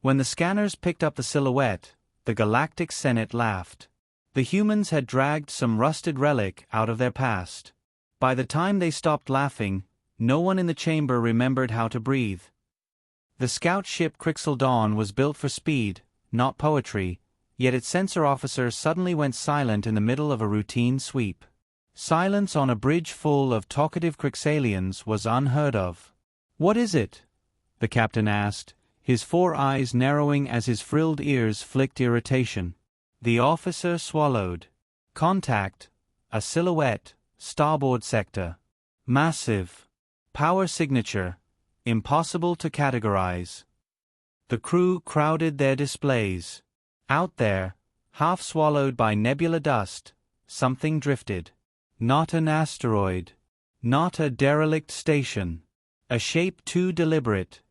When the scanners picked up the silhouette, the Galactic Senate laughed. The humans had dragged some rusted relic out of their past. By the time they stopped laughing, no one in the chamber remembered how to breathe. The scout ship Crixel Dawn was built for speed, not poetry, yet its sensor officer suddenly went silent in the middle of a routine sweep. Silence on a bridge full of talkative Crixalians was unheard of. "What is it?" the captain asked, his 4 eyes narrowing as his frilled ears flicked irritation. The officer swallowed. "Contact. A silhouette. Starboard sector. Massive. Power signature. Impossible to categorize." The crew crowded their displays. Out there, half swallowed by nebula dust, something drifted. Not an asteroid. Not a derelict station. A shape too deliberate,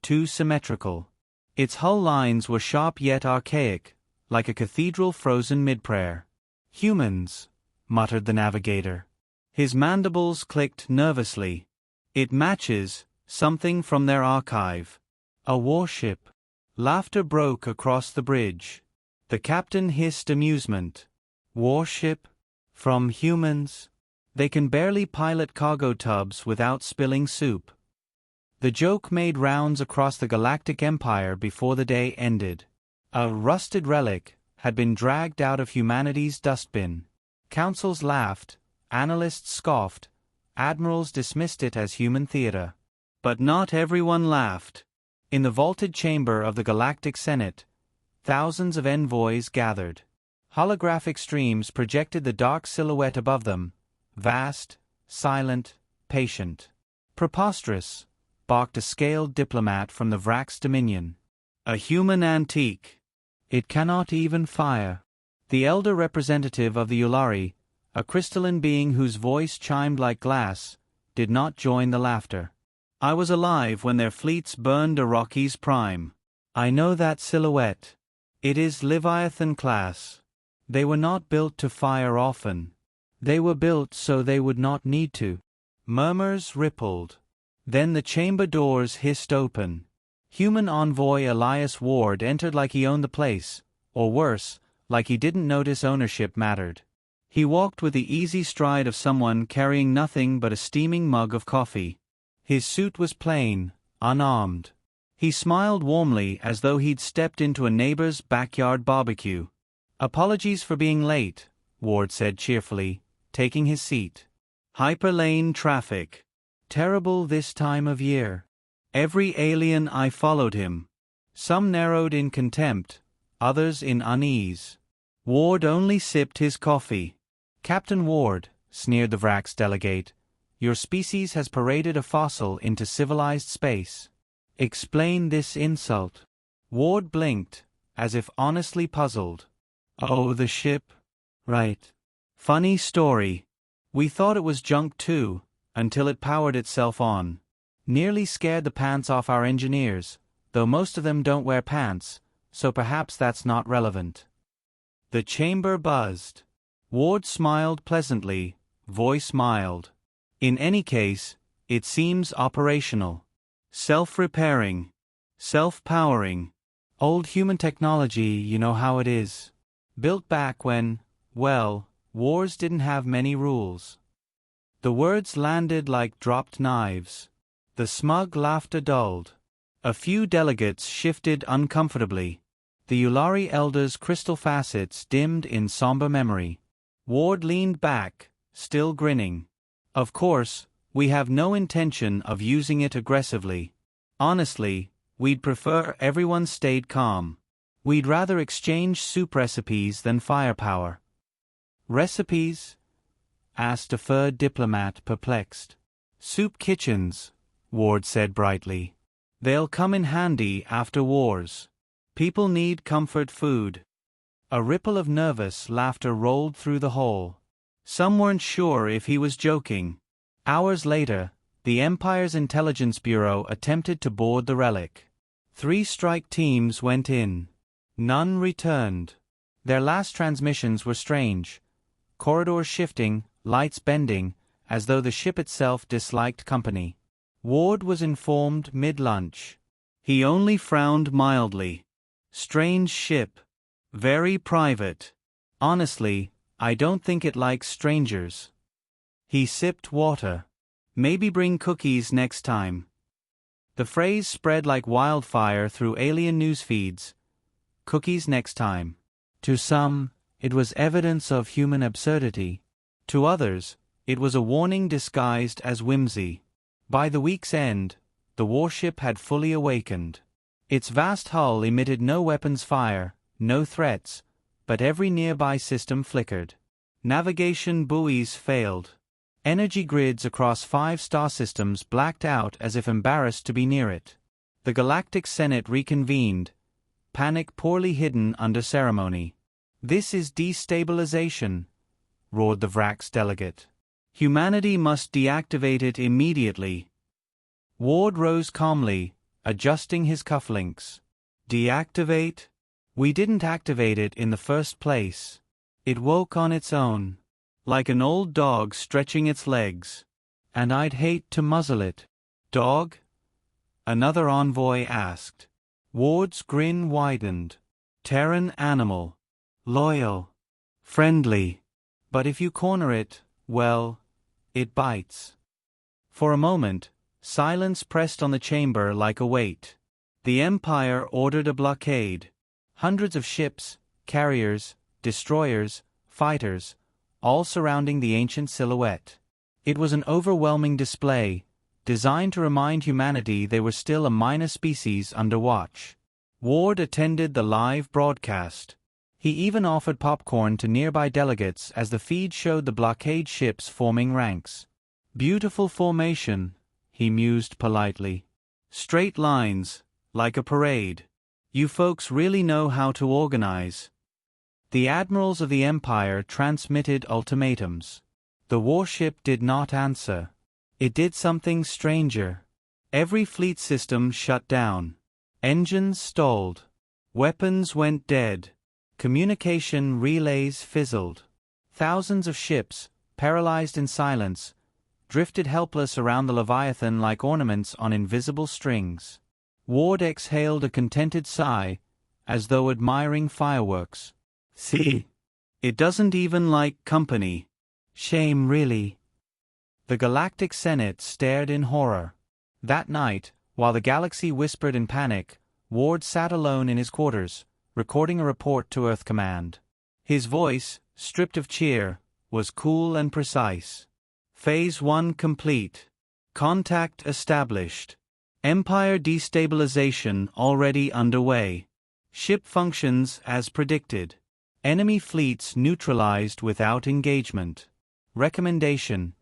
too symmetrical. Its hull lines were sharp yet archaic, like a cathedral frozen mid-prayer. "Humans," muttered the navigator. His mandibles clicked nervously. "It matches something from their archive." "A warship." Laughter broke across the bridge. The captain hissed amusement. "Warship? From humans? They can barely pilot cargo tubs without spilling soup." The joke made rounds across the Galactic Empire before the day ended. A rusted relic had been dragged out of humanity's dustbin. Councils laughed, analysts scoffed, admirals dismissed it as human theater. But not everyone laughed. In the vaulted chamber of the Galactic Senate, thousands of envoys gathered. Holographic streams projected the dark silhouette above them, vast, silent, patient. "Preposterous," barked a scaled diplomat from the Vrax Dominion. "A human antique. It cannot even fire." The elder representative of the Ulari, a crystalline being whose voice chimed like glass, did not join the laughter. "I was alive when their fleets burned Iraqi's prime. I know that silhouette. It is Leviathan class. They were not built to fire often. They were built so they would not need to." Murmurs rippled. Then the chamber doors hissed open. Human envoy Elias Ward entered like he owned the place, or worse, like he didn't notice ownership mattered. He walked with the easy stride of someone carrying nothing but a steaming mug of coffee. His suit was plain, unarmed. He smiled warmly as though he'd stepped into a neighbor's backyard barbecue. "Apologies for being late," Ward said cheerfully, taking his seat. "Hyperlane traffic. Terrible this time of year. Every alien I followed him. Some narrowed in contempt, others in unease." Ward only sipped his coffee. "Captain Ward," sneered the Vrax delegate, "your species has paraded a fossil into civilized space. Explain this insult." Ward blinked, as if honestly puzzled. "Oh, the ship? Right. Funny story. We thought it was junk too, until it powered itself on. Nearly scared the pants off our engineers, though most of them don't wear pants, so perhaps that's not relevant." The chamber buzzed. Ward smiled pleasantly, voice mild. "In any case, it seems operational. Self-repairing. Self-powering. Old human technology, you know how it is. Built back when, well, wars didn't have many rules." The words landed like dropped knives. The smug laughter dulled. A few delegates shifted uncomfortably. The Ulari elders' crystal facets dimmed in somber memory. Ward leaned back, still grinning. "Of course, we have no intention of using it aggressively. Honestly, we'd prefer everyone stayed calm. We'd rather exchange soup recipes than firepower." "Recipes?" asked a third diplomat, perplexed. "Soup kitchens," Ward said brightly. "They'll come in handy after wars. People need comfort food." A ripple of nervous laughter rolled through the hall. Some weren't sure if he was joking. Hours later, the Empire's Intelligence Bureau attempted to board the relic. 3 strike teams went in. None returned. Their last transmissions were strange. Corridors shifting, lights bending, as though the ship itself disliked company. Ward was informed mid-lunch. He only frowned mildly. Strange ship. Very private. Honestly, I don't think it likes strangers. He sipped water. Maybe bring cookies next time. The phrase spread like wildfire through alien news feeds. Cookies next time. To some, it was evidence of human absurdity. To others, it was a warning disguised as whimsy. By the week's end, the warship had fully awakened. Its vast hull emitted no weapons fire, no threats, but every nearby system flickered. Navigation buoys failed. Energy grids across 5 star systems blacked out as if embarrassed to be near it. The Galactic Senate reconvened, panic poorly hidden under ceremony. "This is destabilization," roared the Vrax delegate. "Humanity must deactivate it immediately." Ward rose calmly, adjusting his cufflinks. "Deactivate? We didn't activate it in the first place. It woke on its own. Like an old dog stretching its legs. And I'd hate to muzzle it." "Dog?" another envoy asked. Ward's grin widened. "Terran animal. Loyal. Friendly. But if you corner it, well, it bites." For a moment, silence pressed on the chamber like a weight. The Empire ordered a blockade. Hundreds of ships, carriers, destroyers, fighters, all surrounding the ancient silhouette. It was an overwhelming display, designed to remind humanity they were still a minor species under watch. Ward attended the live broadcast. He even offered popcorn to nearby delegates as the feed showed the blockade ships forming ranks. "Beautiful formation," he mused politely. "Straight lines, like a parade. You folks really know how to organize." The admirals of the Empire transmitted ultimatums. The warship did not answer. It did something stranger. Every fleet system shut down. Engines stalled. Weapons went dead. Communication relays fizzled. Thousands of ships, paralyzed in silence, drifted helpless around the Leviathan like ornaments on invisible strings. Ward exhaled a contented sigh, as though admiring fireworks. "See? It doesn't even like company. Shame, really." The Galactic Senate stared in horror. That night, while the galaxy whispered in panic, Ward sat alone in his quarters, recording a report to Earth Command. His voice, stripped of cheer, was cool and precise. "Phase 1 complete. Contact established. Empire destabilization already underway. Ship functions as predicted. Enemy fleets neutralized without engagement. Recommendation: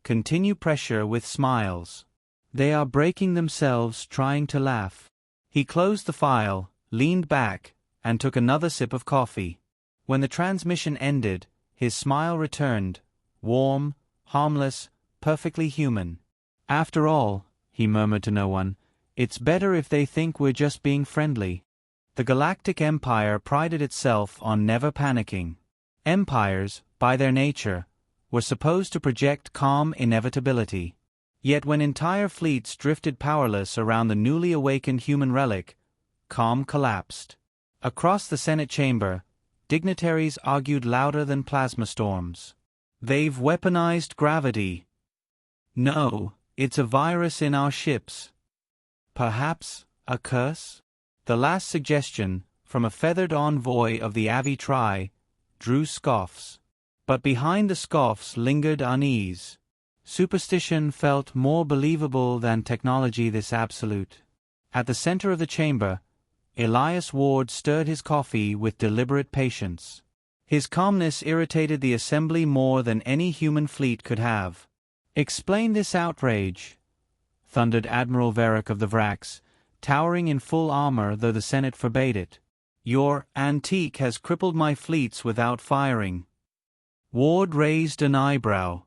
continue pressure with smiles. They are breaking themselves trying to laugh." He closed the file, leaned back, and took another sip of coffee. When the transmission ended, his smile returned, warm, harmless, perfectly human. "After all," he murmured to no one, "it's better if they think we're just being friendly." The Galactic Empire prided itself on never panicking. Empires, by their nature, were supposed to project calm inevitability. Yet when entire fleets drifted powerless around the newly awakened human relic, calm collapsed. Across the Senate chamber, dignitaries argued louder than plasma storms. "They've weaponized gravity." "No, it's a virus in our ships." "Perhaps a curse?" The last suggestion, from a feathered envoy of the Avi Tri, drew scoffs. But behind the scoffs lingered unease. Superstition felt more believable than technology this absolute. At the center of the chamber, Elias Ward stirred his coffee with deliberate patience. His calmness irritated the assembly more than any human fleet could have. "Explain this outrage," thundered Admiral Varric of the Vrax, towering in full armor though the Senate forbade it. "Your antique has crippled my fleets without firing." Ward raised an eyebrow.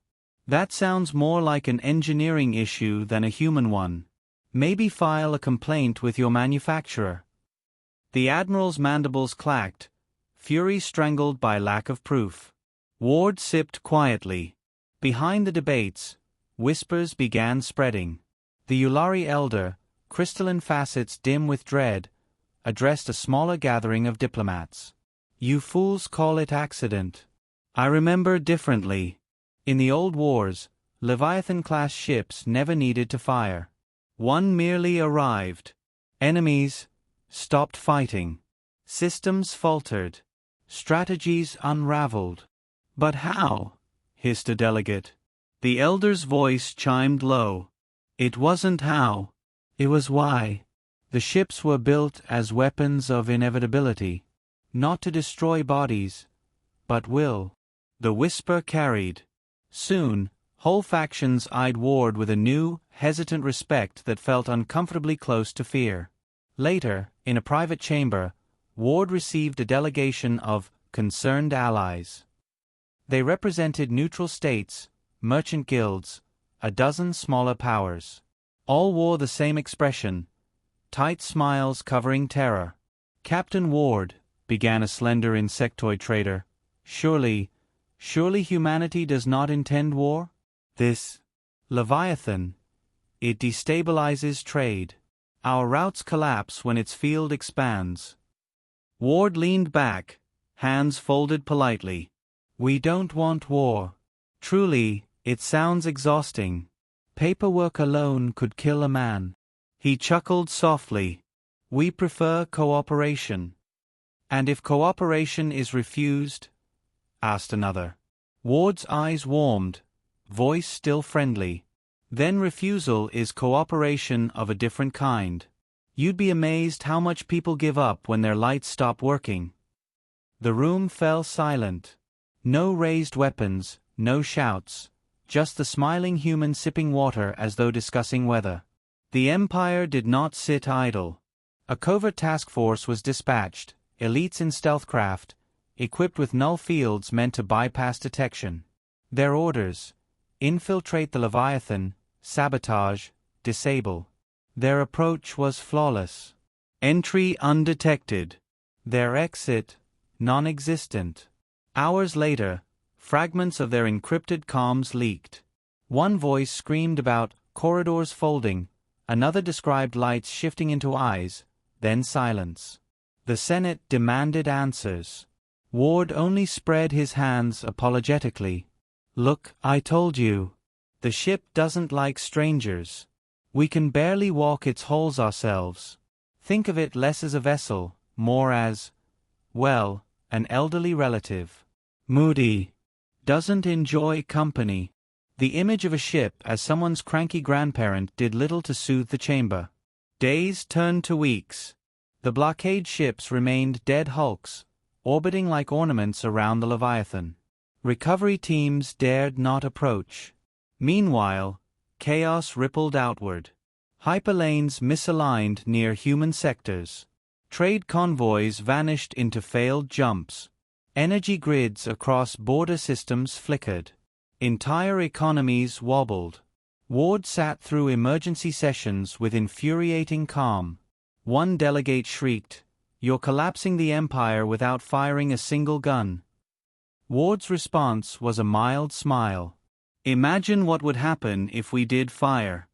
"That sounds more like an engineering issue than a human one. Maybe file a complaint with your manufacturer." The Admiral's mandibles clacked, fury strangled by lack of proof. Ward sipped quietly. Behind the debates, whispers began spreading. The Yulari elder, crystalline facets dim with dread, addressed a smaller gathering of diplomats. "You fools call it accident. I remember differently. In the old wars, Leviathan-class ships never needed to fire. One merely arrived. Enemies stopped fighting. Systems faltered. Strategies unraveled." "But how?" hissed a delegate. The elder's voice chimed low. "It wasn't how. It was why. The ships were built as weapons of inevitability, not to destroy bodies, but will." The whisper carried. Soon, whole factions eyed Ward with a new, hesitant respect that felt uncomfortably close to fear. Later, in a private chamber, Ward received a delegation of concerned allies. They represented neutral states, merchant guilds, a dozen smaller powers. All wore the same expression, tight smiles covering terror. "Captain Ward," began a slender insectoid trader, surely humanity does not intend war? This Leviathan, it destabilizes trade. Our routes collapse when its field expands." Ward leaned back, hands folded politely. "We don't want war. Truly, it sounds exhausting. Paperwork alone could kill a man." He chuckled softly. "We prefer cooperation." "And if cooperation is refused?" asked another. Ward's eyes warmed, voice still friendly. "Then refusal is cooperation of a different kind. You'd be amazed how much people give up when their lights stop working." The room fell silent. No raised weapons, no shouts, just the smiling humans sipping water as though discussing weather. The Empire did not sit idle. A covert task force was dispatched, elites in stealth craft, equipped with null fields meant to bypass detection. Their orders: infiltrate the Leviathan, sabotage, disable. Their approach was flawless. Entry undetected. Their exit non-existent. Hours later, fragments of their encrypted comms leaked. One voice screamed about corridors folding, another described lights shifting into eyes, then silence. The Senate demanded answers. Ward only spread his hands apologetically. "Look, I told you. The ship doesn't like strangers. We can barely walk its halls ourselves. Think of it less as a vessel, more as, well, an elderly relative. Moody. Doesn't enjoy company." The image of a ship as someone's cranky grandparent did little to soothe the chamber. Days turned to weeks. The blockade ships remained dead hulks, orbiting like ornaments around the Leviathan. Recovery teams dared not approach. Meanwhile, chaos rippled outward. Hyperlanes misaligned near human sectors. Trade convoys vanished into failed jumps. Energy grids across border systems flickered. Entire economies wobbled. Ward sat through emergency sessions with infuriating calm. One delegate shrieked, "You're collapsing the Empire without firing a single gun." Ward's response was a mild smile. "Imagine what would happen if we did fire."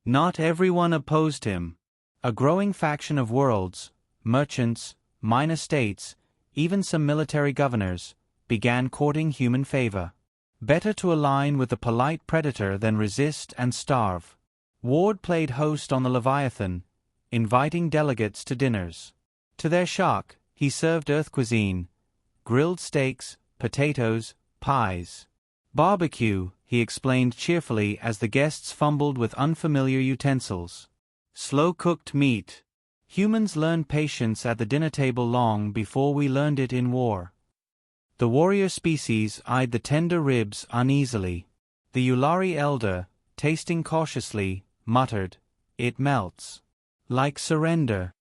Not everyone opposed him. A growing faction of worlds, merchants, minor states, even some military governors, began courting human favor. Better to align with the polite predator than resist and starve. Ward played host on the Leviathan, inviting delegates to dinners. To their shock, he served Earth cuisine: grilled steaks, potatoes, pies. "Barbecue," he explained cheerfully as the guests fumbled with unfamiliar utensils. "Slow-cooked meat. Humans learned patience at the dinner table long before we learned it in war." The warrior species eyed the tender ribs uneasily. The Ulari elder, tasting cautiously, muttered, "It melts. Like surrender."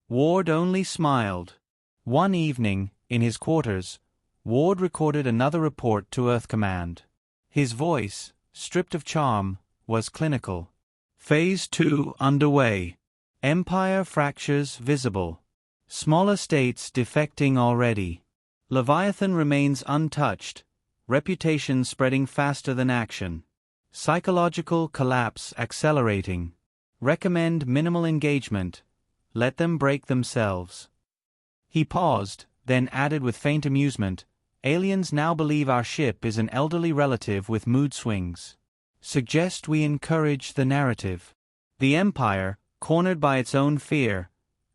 Ward only smiled. One evening, in his quarters, Ward recorded another report to Earth Command. His voice, stripped of charm, was clinical. "Phase 2 underway. Empire fractures visible. Smaller states defecting already. Leviathan remains untouched, reputation spreading faster than action. Psychological collapse accelerating. Recommend minimal engagement. Let them break themselves. He paused, then added with faint amusement, aliens now believe our ship is an elderly relative with mood swings. Suggest we encourage the narrative. The Empire, cornered by its own fear,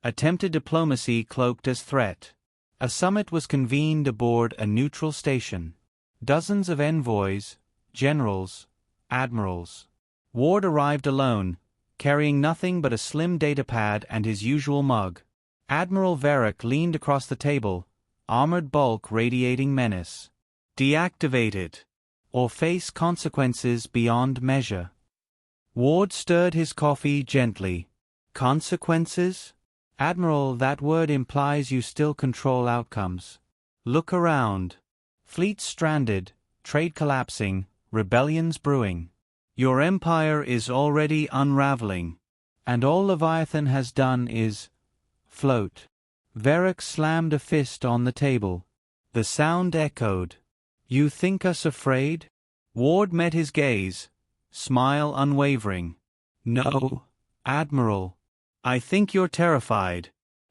attempted diplomacy cloaked as threat. A summit was convened aboard a neutral station. Dozens of envoys, generals, admirals. Ward arrived alone, carrying nothing but a slim datapad and his usual mug. Admiral Varric leaned across the table, armored bulk radiating menace. Deactivate it, or face consequences beyond measure. Ward stirred his coffee gently. Consequences? Admiral, that word implies you still control outcomes. Look around. Fleets stranded, trade collapsing, rebellions brewing. Your empire is already unraveling, and all Leviathan has done is float. Varric slammed a fist on the table. The sound echoed. You think us afraid? Ward met his gaze, smile unwavering. No, Admiral. I think you're terrified,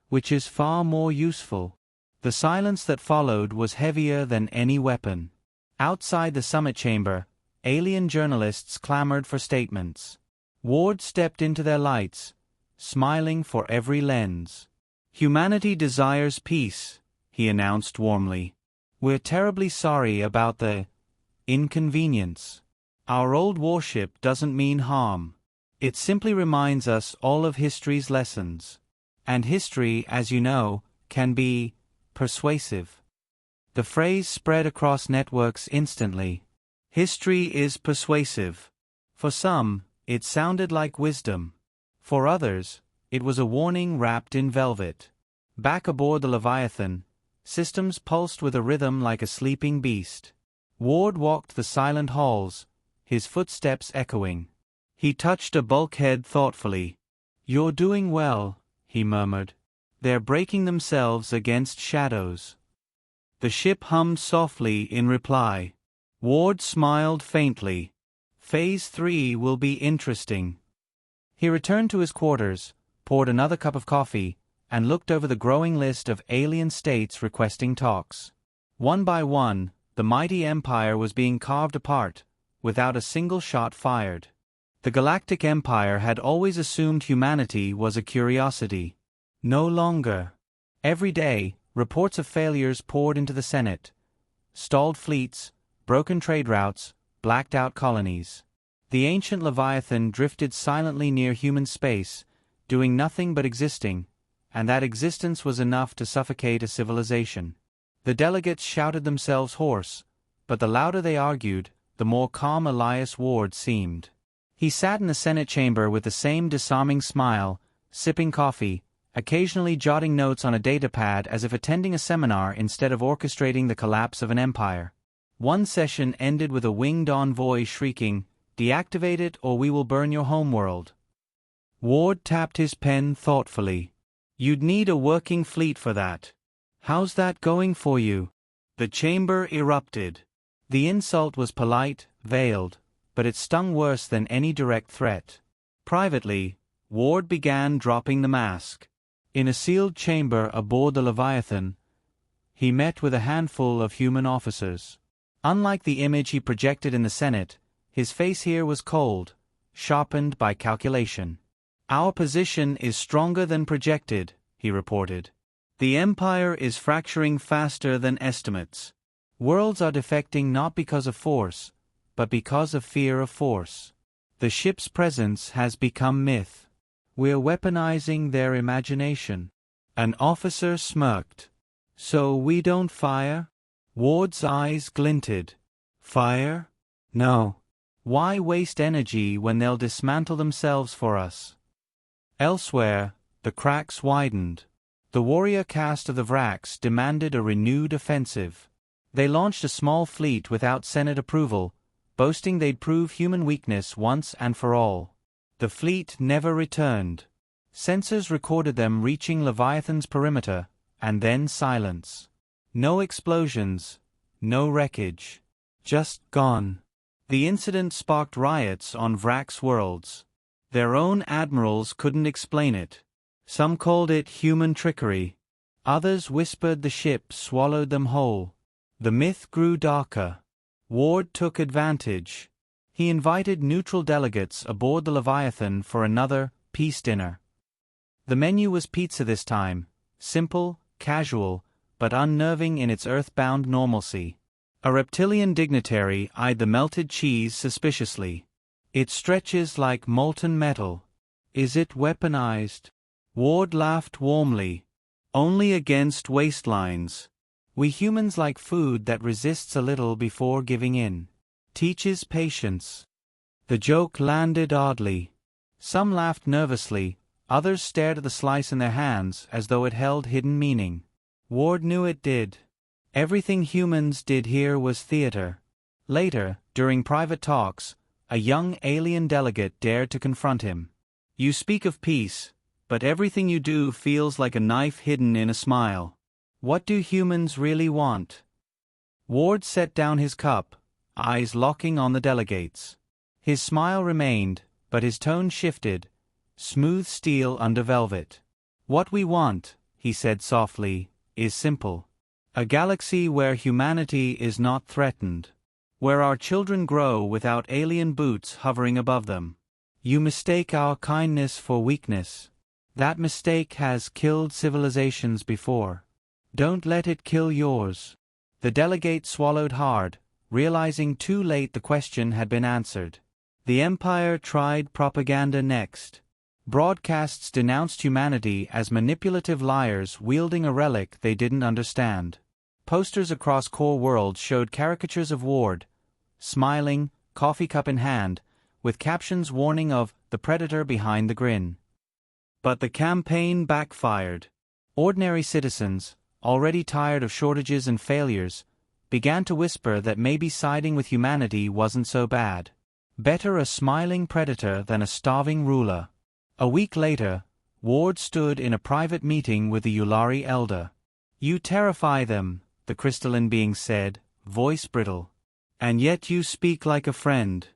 which is far more useful. The silence that followed was heavier than any weapon. Outside the summit chamber, alien journalists clamored for statements. Ward stepped into their lights, smiling for every lens. Humanity desires peace, he announced warmly. We're terribly sorry about the inconvenience. Our old warship doesn't mean harm. It simply reminds us all of history's lessons. And history, as you know, can be persuasive. The phrase spread across networks instantly. History is persuasive. For some, it sounded like wisdom. For others, it was a warning wrapped in velvet. Back aboard the Leviathan, systems pulsed with a rhythm like a sleeping beast. Ward walked the silent halls, his footsteps echoing. He touched a bulkhead thoughtfully. You're doing well, he murmured. They're breaking themselves against shadows. The ship hummed softly in reply. Ward smiled faintly. Phase 3 will be interesting. He returned to his quarters, poured another cup of coffee, and looked over the growing list of alien states requesting talks. One by one, the mighty empire was being carved apart, without a single shot fired. The Galactic Empire had always assumed humanity was a curiosity. No longer. Every day, reports of failures poured into the Senate. Stalled fleets, broken trade routes, blacked-out colonies. The ancient Leviathan drifted silently near human space, doing nothing but existing, and that existence was enough to suffocate a civilization. The delegates shouted themselves hoarse, but the louder they argued, the more calm Elias Ward seemed. He sat in the Senate chamber with the same disarming smile, sipping coffee, occasionally jotting notes on a datapad as if attending a seminar instead of orchestrating the collapse of an empire. One session ended with a winged envoy shrieking, "Deactivate it or we will burn your homeworld." Ward tapped his pen thoughtfully. You'd need a working fleet for that. How's that going for you? The chamber erupted. The insult was polite, veiled, but it stung worse than any direct threat. Privately, Ward began dropping the mask. In a sealed chamber aboard the Leviathan, he met with a handful of human officers. Unlike the image he projected in the Senate, his face here was cold, sharpened by calculation. Our position is stronger than projected, he reported. The Empire is fracturing faster than estimates. Worlds are defecting not because of force, but because of fear of force. The ship's presence has become myth. We're weaponizing their imagination. An officer smirked. So we don't fire? Ward's eyes glinted. Fire? No. Why waste energy when they'll dismantle themselves for us? Elsewhere, the cracks widened. The warrior caste of the Vrax demanded a renewed offensive. They launched a small fleet without Senate approval, boasting they'd prove human weakness once and for all. The fleet never returned. Sensors recorded them reaching Leviathan's perimeter, and then silence. No explosions, no wreckage. Just gone. The incident sparked riots on Vrax worlds. Their own admirals couldn't explain it. Some called it human trickery. Others whispered the ship swallowed them whole. The myth grew darker. Ward took advantage. He invited neutral delegates aboard the Leviathan for another peace dinner. The menu was pizza this time, simple, casual, but unnerving in its earthbound normalcy. A reptilian dignitary eyed the melted cheese suspiciously. It stretches like molten metal. Is it weaponized? Ward laughed warmly. Only against waistlines. We humans like food that resists a little before giving in. Teaches patience. The joke landed oddly. Some laughed nervously, others stared at the slice in their hands as though it held hidden meaning. Ward knew it did. Everything humans did here was theater. Later, during private talks, a young alien delegate dared to confront him. You speak of peace, but everything you do feels like a knife hidden in a smile. What do humans really want? Ward set down his cup, eyes locking on the delegates. His smile remained, but his tone shifted, smooth steel under velvet. What we want, he said softly, is simple. A galaxy where humanity is not threatened. Where our children grow without alien boots hovering above them. You mistake our kindness for weakness. That mistake has killed civilizations before. Don't let it kill yours. The delegate swallowed hard, realizing too late the question had been answered. The Empire tried propaganda next. Broadcasts denounced humanity as manipulative liars wielding a relic they didn't understand. Posters across core worlds showed caricatures of Ward, smiling, coffee cup in hand, with captions warning of the predator behind the grin. But the campaign backfired. Ordinary citizens, already tired of shortages and failures, began to whisper that maybe siding with humanity wasn't so bad. Better a smiling predator than a starving ruler. A week later, Ward stood in a private meeting with the Yulari elder. You terrify them, the crystalline being said, voice brittle. And yet you speak like a friend.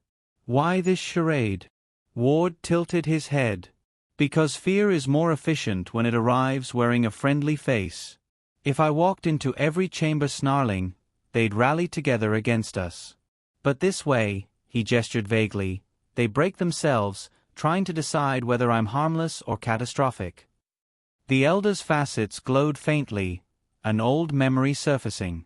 Why this charade? Ward tilted his head. Because fear is more efficient when it arrives wearing a friendly face. If I walked into every chamber snarling, they'd rally together against us. But this way, he gestured vaguely, they break themselves, trying to decide whether I'm harmless or catastrophic. The elder's facets glowed faintly, an old memory surfacing.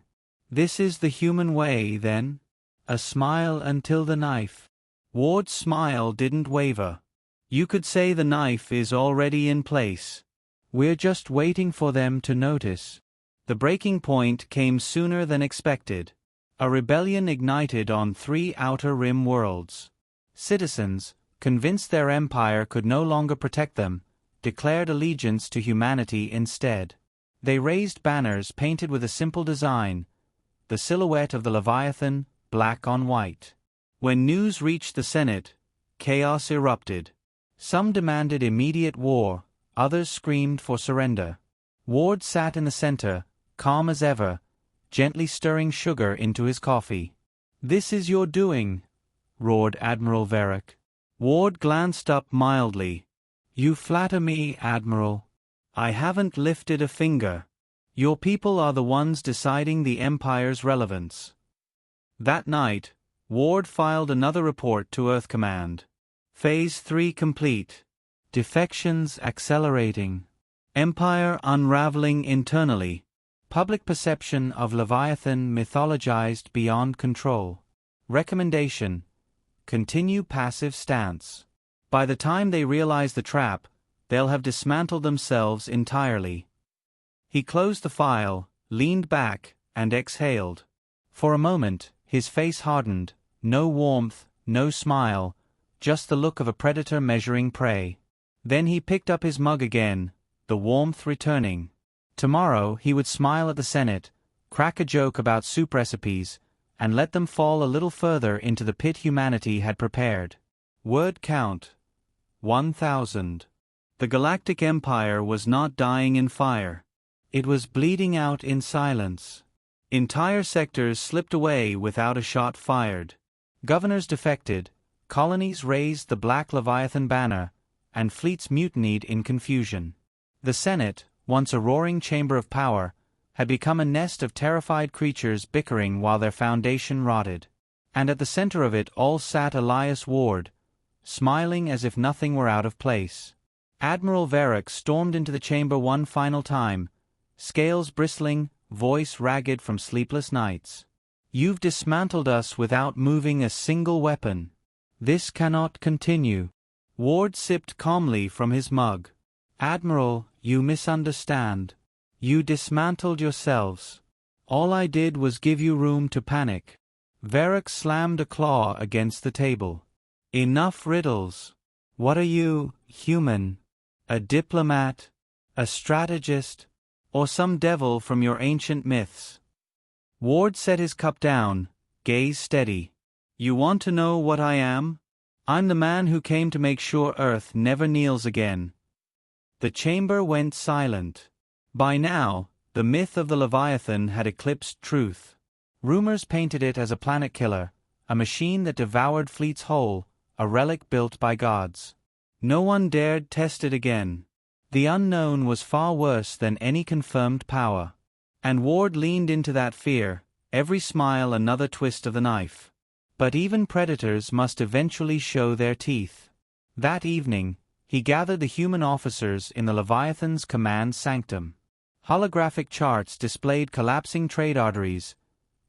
This is the human way, then? A smile until the knife. Ward's smile didn't waver. You could say the knife is already in place. We're just waiting for them to notice. The breaking point came sooner than expected. A rebellion ignited on 3 outer rim worlds. Citizens, convinced their empire could no longer protect them, declared allegiance to humanity instead. They raised banners painted with a simple design, the silhouette of the Leviathan, black on white. When news reached the Senate, chaos erupted. Some demanded immediate war, others screamed for surrender. Ward sat in the center, calm as ever, gently stirring sugar into his coffee. This is your doing, roared Admiral Varric. Ward glanced up mildly. You flatter me, Admiral. I haven't lifted a finger. Your people are the ones deciding the Empire's relevance. That night, Ward filed another report to Earth Command. Phase 3 complete. Defections accelerating. Empire unraveling internally. Public perception of Leviathan mythologized beyond control. Recommendation: continue passive stance. By the time they realize the trap, they'll have dismantled themselves entirely. He closed the file, leaned back, and exhaled. For a moment, his face hardened, no warmth, no smile, just the look of a predator measuring prey. Then he picked up his mug again, the warmth returning. Tomorrow he would smile at the Senate, crack a joke about soup recipes, and let them fall a little further into the pit humanity had prepared. Word count: 1,000. The Galactic Empire was not dying in fire. It was bleeding out in silence. Entire sectors slipped away without a shot fired. Governors defected, colonies raised the Black Leviathan banner, and fleets mutinied in confusion. The Senate, once a roaring chamber of power, had become a nest of terrified creatures bickering while their foundation rotted. And at the center of it all sat Elias Ward, smiling as if nothing were out of place. Admiral Varric stormed into the chamber one final time, scales bristling, voice ragged from sleepless nights. "You've dismantled us without moving a single weapon. This cannot continue." Ward sipped calmly from his mug. "Admiral, you misunderstand. You dismantled yourselves. All I did was give you room to panic." Varric slammed a claw against the table. "Enough riddles. What are you, human? A diplomat? A strategist? Or some devil from your ancient myths?" Ward set his cup down, gaze steady. "You want to know what I am? I'm the man who came to make sure Earth never kneels again." The chamber went silent. By now, the myth of the Leviathan had eclipsed truth. Rumors painted it as a planet killer, a machine that devoured fleets whole, a relic built by gods. No one dared test it again. The unknown was far worse than any confirmed power. And Ward leaned into that fear, every smile another twist of the knife. But even predators must eventually show their teeth. That evening, he gathered the human officers in the Leviathan's command sanctum. Holographic charts displayed collapsing trade arteries,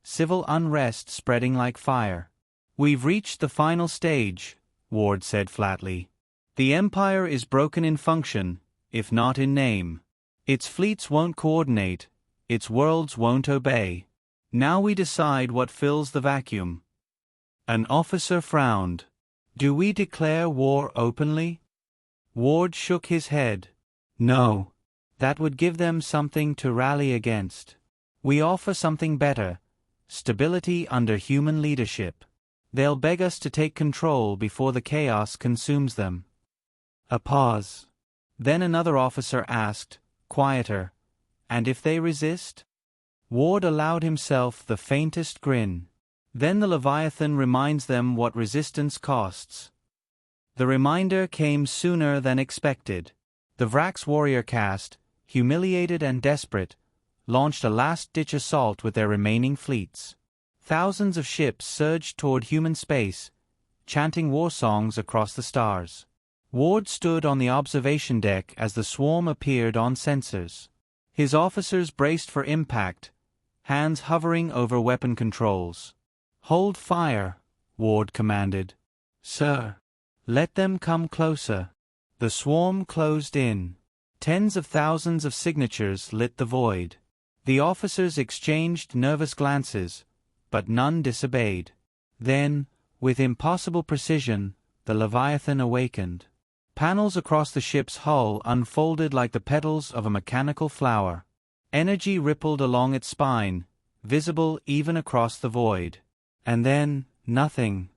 civil unrest spreading like fire. "We've reached the final stage," Ward said flatly. "The Empire is broken in function, if not in name. Its fleets won't coordinate, its worlds won't obey. Now we decide what fills the vacuum." An officer frowned. "Do we declare war openly?" Ward shook his head. "No. That would give them something to rally against. We offer something better, stability under human leadership. They'll beg us to take control before the chaos consumes them." A pause. Then another officer asked, quieter, "And if they resist?" Ward allowed himself the faintest grin. "Then the Leviathan reminds them what resistance costs." The reminder came sooner than expected. The Vrax warrior caste, humiliated and desperate, launched a last-ditch assault with their remaining fleets. Thousands of ships surged toward human space, chanting war songs across the stars. Ward stood on the observation deck as the swarm appeared on sensors. His officers braced for impact, hands hovering over weapon controls. "Hold fire," Ward commanded. "Sir." "Let them come closer." The swarm closed in. Tens of thousands of signatures lit the void. The officers exchanged nervous glances, but none disobeyed. Then, with impossible precision, the Leviathan awakened. Panels across the ship's hull unfolded like the petals of a mechanical flower. Energy rippled along its spine, visible even across the void. And then, nothing.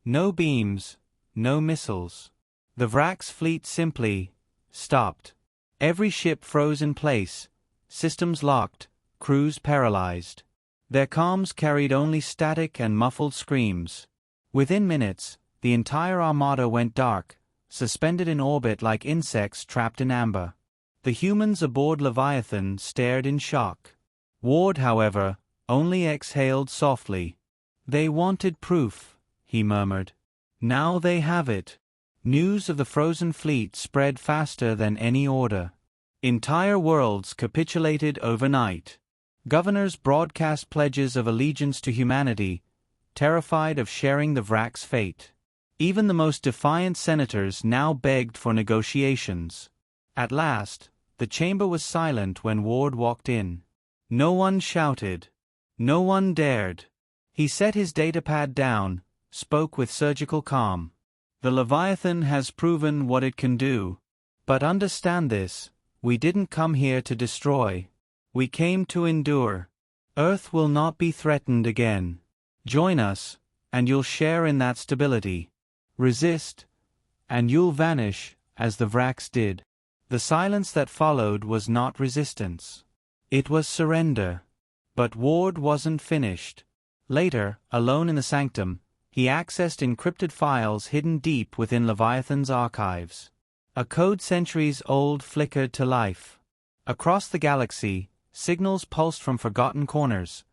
No beams, no missiles. The Vrax fleet simply stopped. Every ship froze in place, systems locked, crews paralyzed. Their comms carried only static and muffled screams. Within minutes, the entire armada went dark, suspended in orbit like insects trapped in amber. The humans aboard Leviathan stared in shock. Ward, however, only exhaled softly. "They wanted proof," he murmured. "Now they have it." News of the frozen fleet spread faster than any order. Entire worlds capitulated overnight. Governors broadcast pledges of allegiance to humanity, terrified of sharing the Vrax fate. Even the most defiant senators now begged for negotiations. At last, the chamber was silent when Ward walked in. No one shouted. No one dared. He set his datapad down, spoke with surgical calm. "The Leviathan has proven what it can do. But understand this, we didn't come here to destroy. We came to endure. Earth will not be threatened again. Join us, and you'll share in that stability. Resist, and you'll vanish, as the Vrax did." The silence that followed was not resistance. It was surrender. But Ward wasn't finished. Later, alone in the sanctum, he accessed encrypted files hidden deep within Leviathan's archives. A code centuries old flickered to life. Across the galaxy, signals pulsed from forgotten corners.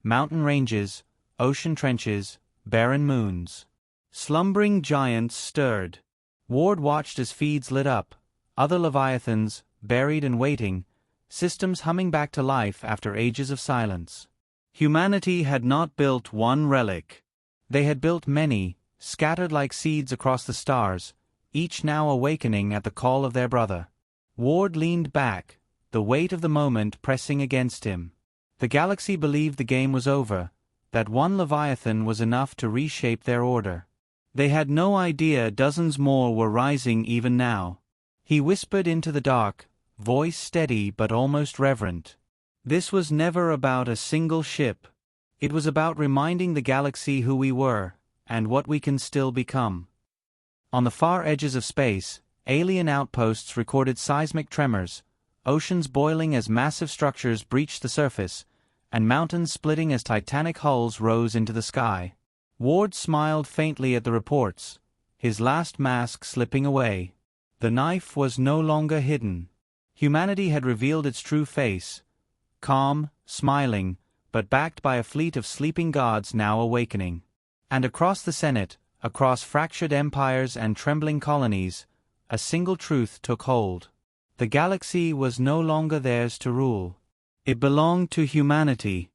Mountain ranges, ocean trenches, barren moons. Slumbering giants stirred. Ward watched as feeds lit up, other Leviathans, buried and waiting, systems humming back to life after ages of silence. Humanity had not built one relic. They had built many, scattered like seeds across the stars, each now awakening at the call of their brother. Ward leaned back, the weight of the moment pressing against him. The galaxy believed the game was over, that one Leviathan was enough to reshape their order. They had no idea dozens more were rising even now. He whispered into the dark, voice steady but almost reverent. This was never about a single ship. It was about reminding the galaxy who we were, and what we can still become. On the far edges of space, alien outposts recorded seismic tremors, oceans boiling as massive structures breached the surface, and mountains splitting as titanic hulls rose into the sky. Ward smiled faintly at the reports, his last mask slipping away. The knife was no longer hidden. Humanity had revealed its true face, calm, smiling, but backed by a fleet of sleeping gods now awakening. And across the Senate, across fractured empires and trembling colonies, a single truth took hold. The galaxy was no longer theirs to rule. It belonged to humanity.